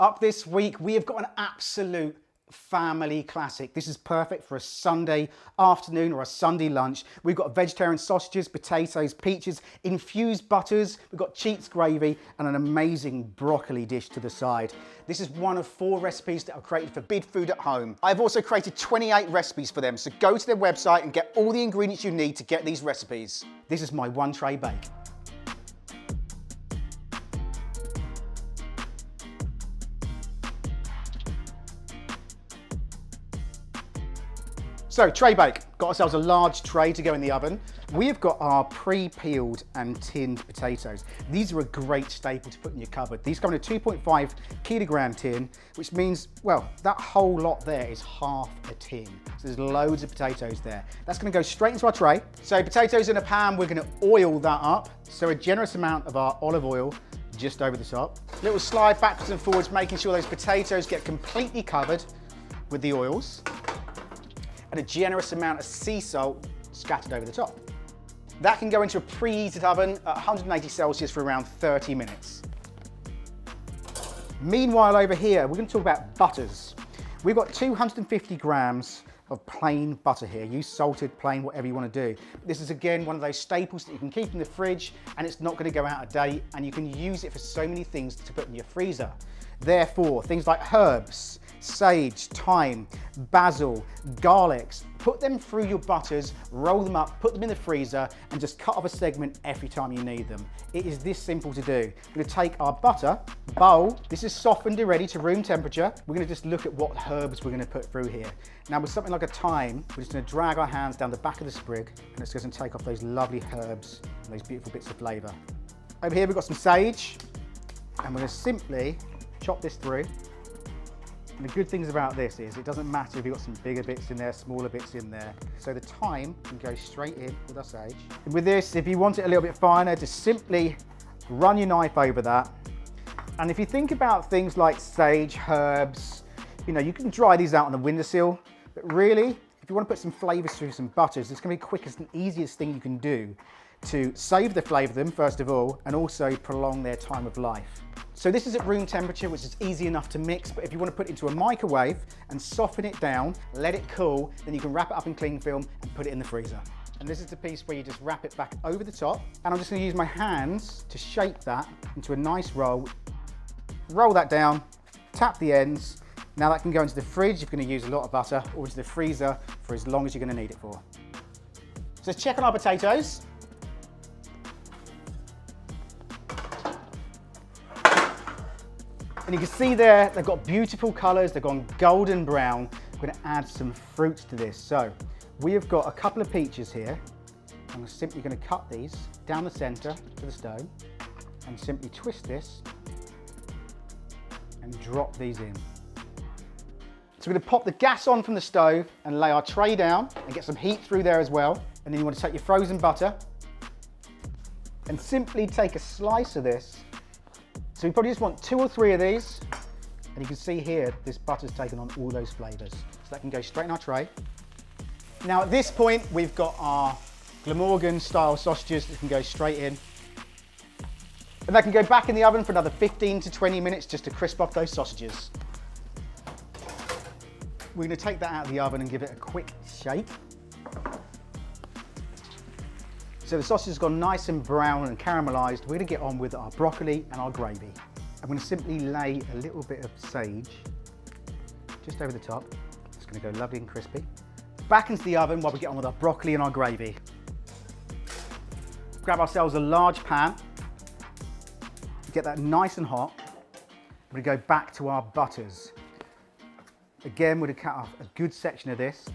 Up this week, we have got an absolute family classic. This is perfect for a Sunday afternoon or a Sunday lunch. We've got vegetarian sausages, potatoes, peaches, infused butters. We've got cheats gravy and an amazing broccoli dish to the side. This is one of 4 recipes that are created for Bidfood at home. I've also created 28 recipes for them, so go to their website and get all the ingredients you need to get these recipes. This is my one tray bake. So, tray bake. Got ourselves a large tray to go in the oven. We have got our pre-peeled and tinned potatoes. These are a great staple to put in your cupboard. These come in a 2.5 kilogram tin, which means, well, that whole lot there is half a tin. So there's loads of potatoes there. That's gonna go straight into our tray. So potatoes in a pan, we're gonna oil that up. So a generous amount of our olive oil just over the top. Little slide backwards and forwards, making sure those potatoes get completely covered with the oils. And a generous amount of sea salt scattered over the top. That can go into a preheated oven at 180 Celsius for around 30 minutes. Meanwhile over here, we're going to talk about butters. We've got 250 grams of plain butter here. Use salted, plain, whatever you want to do. This is again one of those staples that you can keep in the fridge and it's not going to go out of date, and you can use it for so many things to put in your freezer. Therefore, things like herbs, sage, thyme, basil, garlics, put them through your butters, roll them up, put them in the freezer, and just cut off a segment every time you need them. It is this simple to do. We're gonna take our butter, bowl, this is softened already to room temperature. We're gonna just look at what herbs we're gonna put through here. Now with something like a thyme, we're just gonna drag our hands down the back of the sprig, and it's just gonna take off those lovely herbs and those beautiful bits of flavor. Over here we've got some sage, and we're gonna simply chop this through. And the good things about this is it doesn't matter if you've got some bigger bits in there, smaller bits in there. So the thyme can go straight in with our sage. And with this, if you want it a little bit finer, just simply run your knife over that. And if you think about things like sage, herbs, you know, you can dry these out on the windowsill, but really, if you want to put some flavors through some butters, it's going to be the quickest and easiest thing you can do to save the flavour of them, first of all, and also prolong their time of life. So this is at room temperature, which is easy enough to mix, but if you want to put it into a microwave and soften it down, let it cool, then you can wrap it up in cling film and put it in the freezer. And this is the piece where you just wrap it back over the top, and I'm just going to use my hands to shape that into a nice roll. Roll that down, tap the ends. Now that can go into the fridge if you're going to use a lot of butter, or into the freezer for as long as you're going to need it for. So let's check on our potatoes. And you can see there, they've got beautiful colours, they've gone golden brown. We're going to add some fruits to this. So we have got a couple of peaches here. I'm simply going to cut these down the centre to the stone and simply twist this and drop these in. So we're going to pop the gas on from the stove and lay our tray down and get some heat through there as well. And then you want to take your frozen butter and simply take a slice of this. So we probably just want 2 or 3 of these, and you can see here, this butter's taken on all those flavors. So that can go straight in our tray. Now at this point, we've got our Glamorgan style sausages that can go straight in. And that can go back in the oven for another 15 to 20 minutes just to crisp off those sausages. We're gonna take that out of the oven and give it a quick shake. So the sausage has gone nice and brown and caramelized. We're gonna get on with our broccoli and our gravy. I'm gonna simply lay a little bit of sage just over the top. It's gonna go lovely and crispy. Back into the oven while we get on with our broccoli and our gravy. Grab ourselves a large pan. Get that nice and hot. We're gonna go back to our butters. Again, we're gonna cut off a good section of this.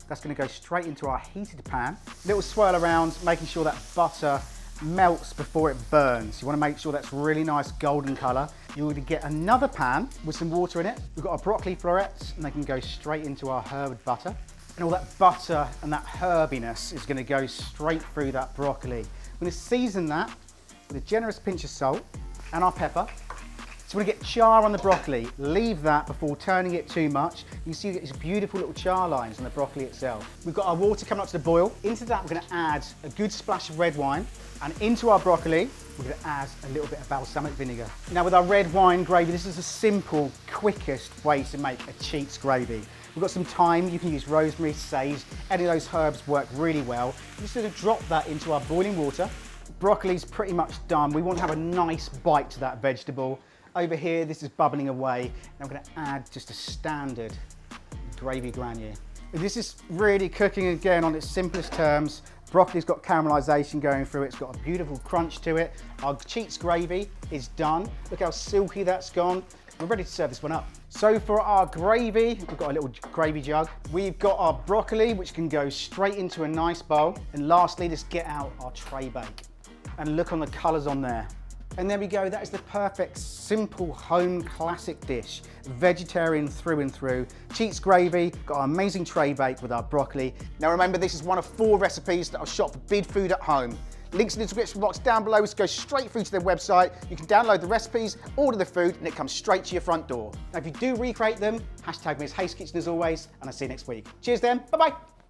That's going to go straight into our heated pan. Little swirl around, making sure that butter melts before it burns. You want to make sure that's really nice golden colour. You're going to get another pan with some water in it. We've got our broccoli florets, and they can go straight into our herb butter. And all that butter and that herbiness is going to go straight through that broccoli. I'm going to season that with a generous pinch of salt and our pepper. So we're going to get char on the broccoli. Leave that before turning it too much. You see these beautiful little char lines on the broccoli itself. We've got our water coming up to the boil. Into that, we're going to add a good splash of red wine. And into our broccoli, we're going to add a little bit of balsamic vinegar. Now with our red wine gravy, this is a simple, quickest way to make a cheats gravy. We've got some thyme, you can use rosemary, sage, any of those herbs work really well. We're just going to drop that into our boiling water. Broccoli's pretty much done. We want to have a nice bite to that vegetable. Over here, this is bubbling away. And I'm going to add just a standard gravy granule. This is really cooking again on its simplest terms. Broccoli's got caramelisation going through it. It's got a beautiful crunch to it. Our cheats gravy is done. Look how silky that's gone. We're ready to serve this one up. So for our gravy, we've got a little gravy jug. We've got our broccoli, which can go straight into a nice bowl. And lastly, let's get out our tray bake. And look on the colours on there. And there we go, that is the perfect, simple home classic dish. Vegetarian through and through. Cheats gravy, got our amazing tray bake with our broccoli. Now remember, this is one of 4 recipes that I'll shop for Bidfood at home. Links in the description box down below, so go straight through to their website. You can download the recipes, order the food, and it comes straight to your front door. Now if you do recreate them, hashtag me as Haste Kitchen as always, and I'll see you next week. Cheers then, bye-bye.